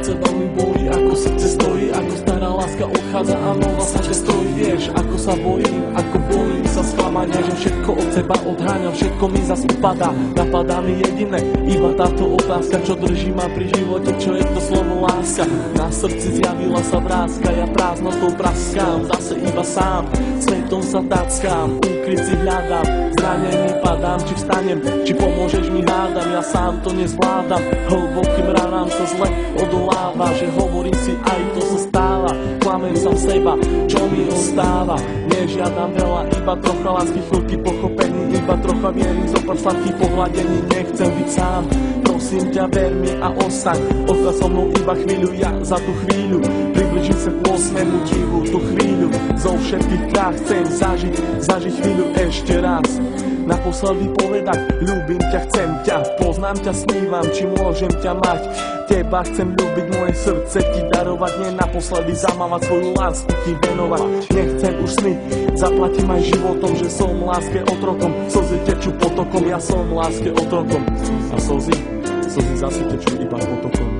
srdce veľmi bolí, ako srdce stojí, ako stará láska odchádza a nová sa ťa strojí. Vieš, ako sa bojím, ako bolí sa sklamania, že všetko od seba odháňam, všetko mi zas upadá. Napadá mi jediné, iba táto otázka, čo drží ma pri živote, čo je to slovo láska. Na srdci zjavila sa vrázka, ja prázdnotou praskám, zase iba sám, svetom sa tackám, úkryt si hľadám, zranený padám, či vstanem, či pomôžeš mi hádam, ja sám to nezvládam, hlbokým ranám sa zle odoláva, že hovorím si, aj to sa stáva, klamem sám seba, čo mi ostáva, nežiadam veľa, iba trocha lásky, chvíľky pochopení, iba trocha viery, zopár sladkých pohľadení, nechcem byť sám, prosím ťa, ver mi a ostaň, ostaň so mnou iba chvíľu, ja za tú chvíľu približím sa k 8. divu, tú chvíľu zo všetkých krát chcem zažiť chvíľu ešte raz. Naposledy povedať, ľúbim ťa, chcem ťa, poznám ťa, snívam, či môžem ťa mať. Teba chcem ľúbiť, moje srdce ti darovať, nie naposledy zamávať svoju lásku ti venovať. Nechcem už sny, zaplatím aj životom, že som láske otrokom, slzy tečú potokom, ja som láske otrokom. A slzy zase tečú iba potokom.